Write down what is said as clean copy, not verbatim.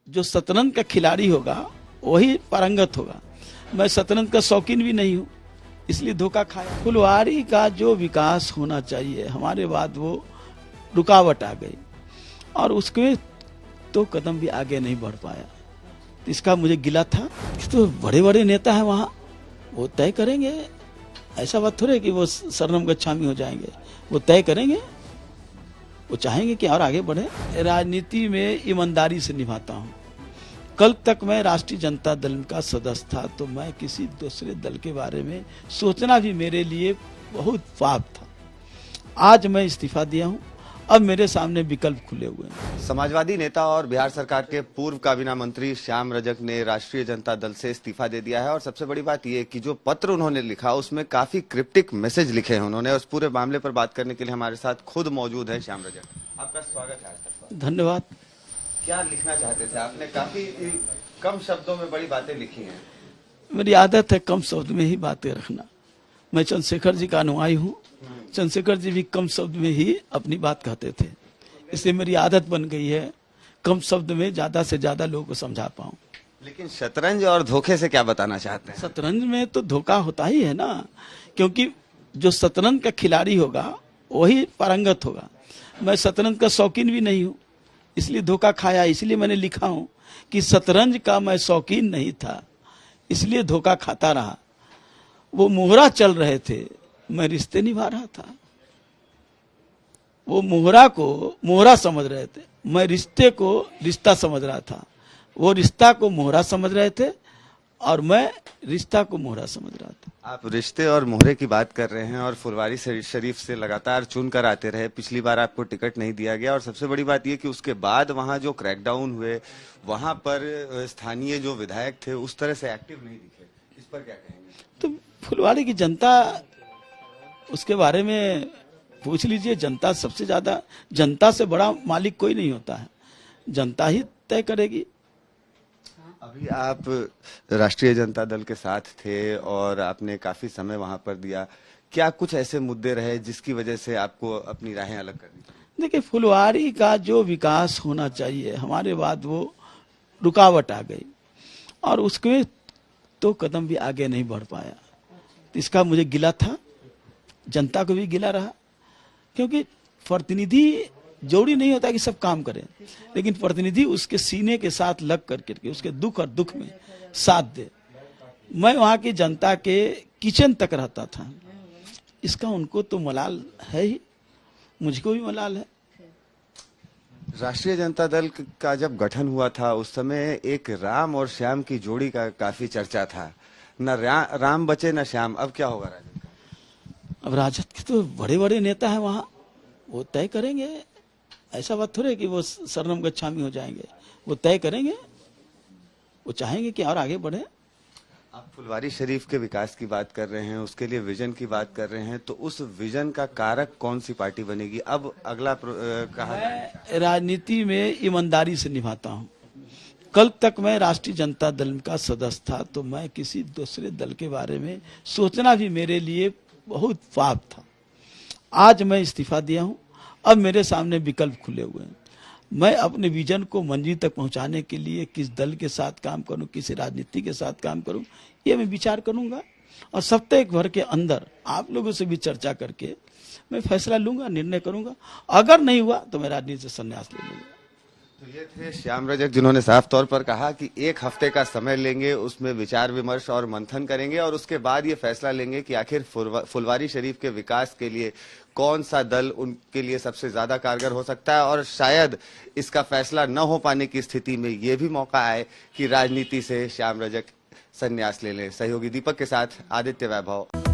जो शतरंज का खिलाड़ी होगा वही पारंगत होगा। मैं शतरंज का शौकीन भी नहीं हूँ, इसलिए धोखा खाया। फुलवारी का जो विकास होना चाहिए हमारे बाद वो रुकावट आ गई और उसके तो कदम भी आगे नहीं बढ़ पाया। इसका मुझे गिला था। तो बड़े बड़े नेता हैं वहाँ, वो तय करेंगे। ऐसा बात थोड़े कि वो शरणम गच्छामी हो जाएंगे, वो तय करेंगे। वो चाहेंगे कि और आगे बढ़े। राजनीति में ईमानदारी से निभाता हूँ। कल तक मैं राष्ट्रीय जनता दल का सदस्य था, तो मैं किसी दूसरे दल के बारे में सोचना भी मेरे लिए बहुत पाप था। आज मैं इस्तीफा दिया हूँ, अब मेरे सामने विकल्प खुले हुए हैं। समाजवादी नेता और बिहार सरकार के पूर्व काबीना मंत्री श्याम रजक ने राष्ट्रीय जनता दल से इस्तीफा दे दिया है और सबसे बड़ी बात यह कि जो पत्र उन्होंने लिखा उसमें काफी क्रिप्टिक मैसेज लिखे हैं उन्होंने। उस पूरे मामले पर बात करने के लिए हमारे साथ खुद मौजूद है श्याम रजक। आपका स्वागत है आज तक। धन्यवाद। क्या लिखना चाहते थे? आपने काफी कम शब्दों में बड़ी बातें लिखी हैं। मेरी आदत है कम शब्द में ही बातें रखना। मैं चंद्रशेखर जी का अनुयायी हूँ। चंद्रशेखर जी भी कम शब्द में ही अपनी बात कहते थे, इसलिए मेरी आदत बन गई है कम शब्द में ज्यादा से ज्यादा लोगों को समझा पाऊं। लेकिन शतरंज और धोखे से क्या बताना चाहते हैं? शतरंज में तो धोखा होता ही है ना, क्योंकि जो शतरंज का खिलाड़ी होगा वही पारंगत होगा। मैं शतरंज का शौकीन भी नहीं हूँ, इसलिए धोखा खाया। इसलिए मैंने लिखा हूँ कि शतरंज का मैं शौकीन नहीं था, इसलिए धोखा खाता रहा। वो मोहरा चल रहे थे, मैं रिश्ते निभा रहा था। वो मोहरा को मोहरा समझ रहे थे, मैं रिश्ते को रिश्ता समझ रहा था। वो रिश्ता को मोहरा समझ रहे थे और मैं रिश्ता को मोहरा समझ रहा था। आप रिश्ते और मोहरे की बात कर रहे हैं और फुलवारी शरीफ से लगातार चुन कर आते रहे। पिछली बार आपको टिकट नहीं दिया गया और सबसे बड़ी बात यह कि उसके बाद वहां जो क्रैकडाउन हुए वहां पर स्थानीय जो विधायक थे उस तरह से एक्टिव नहीं दिखे। इस पर क्या कहेंगे? तो फुलवारी की जनता, उसके बारे में पूछ लीजिए। जनता सबसे ज्यादा, जनता से बड़ा मालिक कोई नहीं होता है, जनता ही तय करेगी। अभी आप राष्ट्रीय जनता दल के साथ थे और आपने काफी समय वहां पर दिया। क्या कुछ ऐसे मुद्दे रहे जिसकी वजह से आपको अपनी राहें अलग करनी पड़ी? देखिए, फुलवारी का जो विकास होना चाहिए हमारे बाद वो रुकावट आ गई और उसके तो कदम भी आगे नहीं बढ़ पाया। इसका मुझे गिला था, जनता को भी गिला रहा, क्योंकि प्रतिनिधि जरूरी नहीं होता कि सब काम करें, लेकिन प्रतिनिधि उसके सीने के साथ लग करके उसके दुख और दुख में साथ दे। मैं वहां की जनता के किचन तक रहता था, इसका उनको तो मलाल है ही, मुझको भी मलाल है। राष्ट्रीय जनता दल का जब गठन हुआ था उस समय एक राम और श्याम की जोड़ी का काफी चर्चा था। न राम बचे न श्याम। अब क्या होगा राजद का? अब राजद के तो बड़े बड़े नेता हैं वहाँ, वो तय करेंगे। ऐसा बात थोड़े कि वो शरणम गच्छामी हो जाएंगे, वो तय करेंगे। वो चाहेंगे कि और आगे बढ़े। आप फुलवारी शरीफ के विकास की बात कर रहे हैं, उसके लिए विजन की बात कर रहे हैं, तो उस विजन का कारक कौन सी पार्टी बनेगी? अब अगला कहा मैं राजनीति में ईमानदारी से निभाता हूँ। कल तक मैं राष्ट्रीय जनता दल का सदस्य था, तो मैं किसी दूसरे दल के बारे में सोचना भी मेरे लिए बहुत पाप था। आज मैं इस्तीफा दिया हूँ, अब मेरे सामने विकल्प खुले हुए हैं। मैं अपने विजन को मंजिल तक पहुंचाने के लिए किस दल के साथ काम करूं, किस राजनीति के साथ काम करूं, ये मैं विचार करूंगा और सप्ताह भर के अंदर आप लोगों से भी चर्चा करके मैं फैसला लूंगा, निर्णय करूंगा। अगर नहीं हुआ तो मैं राजनीति से संन्यास ले लूंगा। तो ये थे श्याम रजक, जिन्होंने साफ तौर पर कहा कि एक हफ्ते का समय लेंगे, उसमें विचार विमर्श और मंथन करेंगे और उसके बाद ये फैसला लेंगे कि आखिर फुलवारी शरीफ के विकास के लिए कौन सा दल उनके लिए सबसे ज्यादा कारगर हो सकता है। और शायद इसका फैसला न हो पाने की स्थिति में ये भी मौका आए कि राजनीति से श्याम रजक संन्यास ले लें। सहयोगी दीपक के साथ आदित्य वैभव।